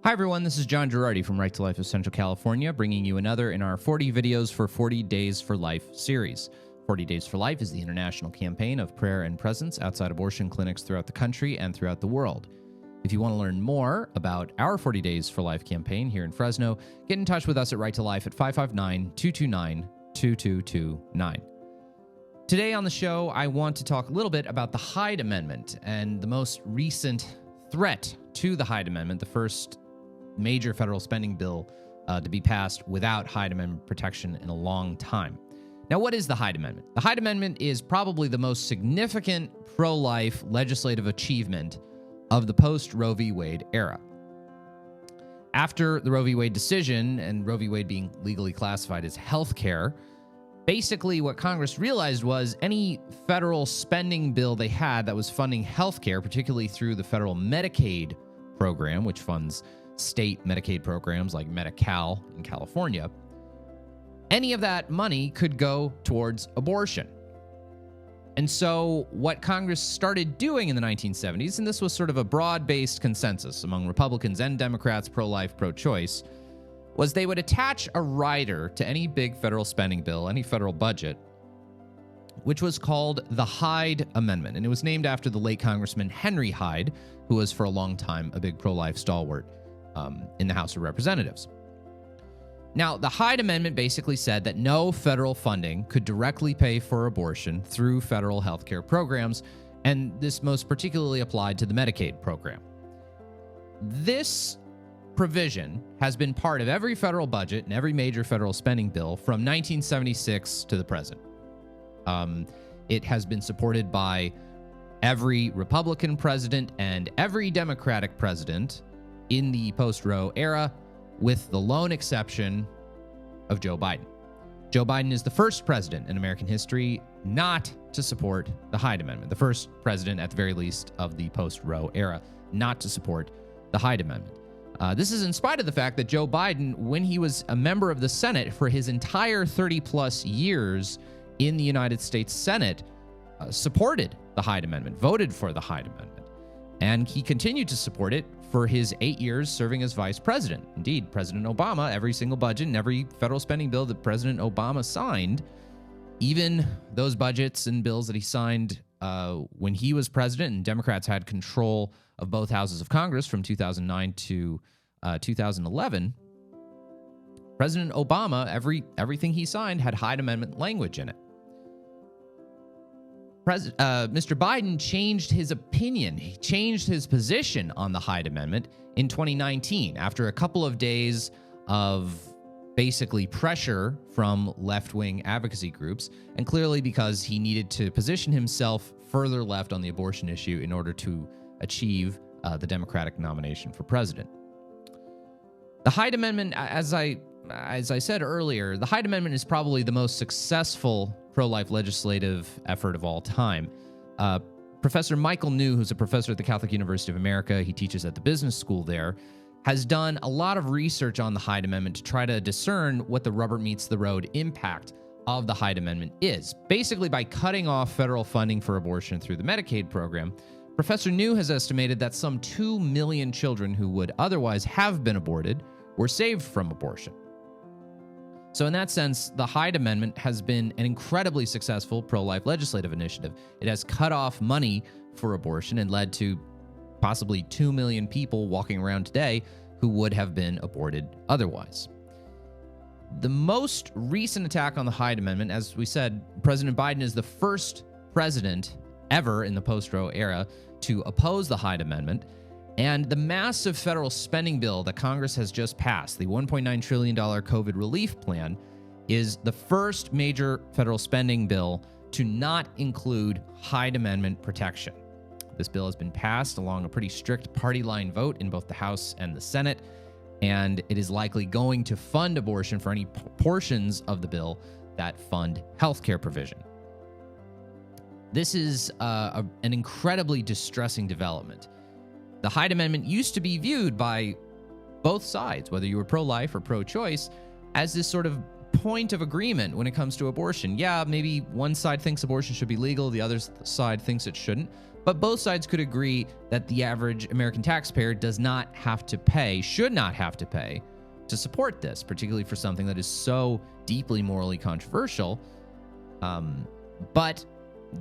Hi everyone, this is John Gerardi from Right to Life of Central California, bringing you another in our 40 videos for 40 Days for Life series. 40 Days for Life is the international campaign of prayer and presence outside abortion clinics throughout the country and throughout the world. If you want to learn more about our 40 Days for Life campaign here in Fresno, get in touch with us at Right to Life at 559-229-2229. Today on the show, I want to talk a little bit about the Hyde Amendment and the most recent threat to the Hyde Amendment, the first major federal spending bill to be passed without Hyde Amendment protection in a long time. Now, what is the Hyde Amendment? The Hyde Amendment is probably the most significant pro-life legislative achievement of the post-Roe v. Wade era. After the Roe v. Wade decision, and Roe v. Wade being legally classified as health care, basically what Congress realized was any federal spending bill they had that was funding health care, particularly through the federal Medicaid program, which funds state Medicaid programs like Medi-Cal in California, any of that money could go towards abortion. And so what Congress started doing in the 1970s, and this was sort of a broad-based consensus among Republicans and Democrats pro-life, pro-choice, was they would attach a rider to any big federal spending bill, any federal budget, which was called the Hyde Amendment. And it was named after the late Congressman Henry Hyde, who was for a long time a big pro-life stalwart in the House of Representatives. Now, the Hyde Amendment basically said that no federal funding could directly pay for abortion through federal health care programs, and this most particularly applied to the Medicaid program. This provision has been part of every federal budget and every major federal spending bill from 1976 to the present. It has been supported by every Republican president and every Democratic president in the post-Roe era, with the lone exception of Joe Biden. Joe Biden is the first president in American history not to support the Hyde Amendment, the first president, at the very least, of the post-Roe era not to support the Hyde Amendment. This is in spite of the fact that Joe Biden, when he was a member of the Senate for his entire 30-plus years in the United States Senate, supported the Hyde Amendment, voted for the Hyde Amendment, and he continued to support it for his 8 years serving as vice president. Indeed, President Obama, every single budget and every federal spending bill that President Obama signed, even those budgets and bills that he signed when he was president and Democrats had control of both houses of Congress from 2009 to 2011, President Obama, everything he signed had Hyde Amendment language in it. Mr. Biden changed his opinion. He changed his position on the Hyde Amendment in 2019 after a couple of days of basically pressure from left-wing advocacy groups, and clearly because he needed to position himself further left on the abortion issue in order to achieve the Democratic nomination for president. The Hyde Amendment, as I said earlier, the Hyde Amendment is probably the most successful pro-life legislative effort of all time. Professor Michael New, who's a professor at the Catholic University of America, he teaches at the business school there, has done a lot of research on the Hyde Amendment to try to discern what the rubber meets the road impact of the Hyde Amendment is. Basically, by cutting off federal funding for abortion through the Medicaid program, Professor New has estimated that some 2 million children who would otherwise have been aborted were saved from abortion. So in that sense, the Hyde Amendment has been an incredibly successful pro-life legislative initiative. It has cut off money for abortion and led to possibly 2 million people walking around today who would have been aborted otherwise. The most recent attack on the Hyde Amendment, as we said, President Biden is the first president ever in the post-Roe era to oppose the Hyde Amendment. And the massive federal spending bill that Congress has just passed, the $1.9 trillion COVID relief plan, is the first major federal spending bill to not include Hyde Amendment protection. This bill has been passed along a pretty strict party line vote in both the House and the Senate, and it is likely going to fund abortion for any portions of the bill that fund healthcare provision. This is an incredibly distressing development. The Hyde Amendment used to be viewed by both sides, whether you were pro-life or pro-choice, as this sort of point of agreement when it comes to abortion. Yeah, maybe one side thinks abortion should be legal, the other side thinks it shouldn't, but both sides could agree that the average American taxpayer does not have to pay, should not have to pay, to support this, particularly for something that is so deeply morally controversial. But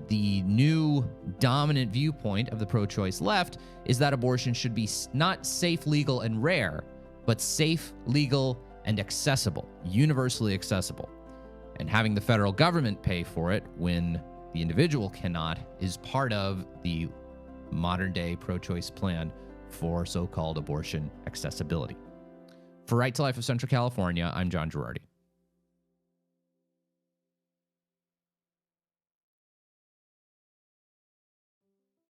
the new dominant viewpoint of the pro-choice left is that abortion should be not safe, legal, and rare, but safe, legal, and accessible, universally accessible. And having the federal government pay for it when the individual cannot is part of the modern-day pro-choice plan for so-called abortion accessibility. For Right to Life of Central California, I'm John Gerardi.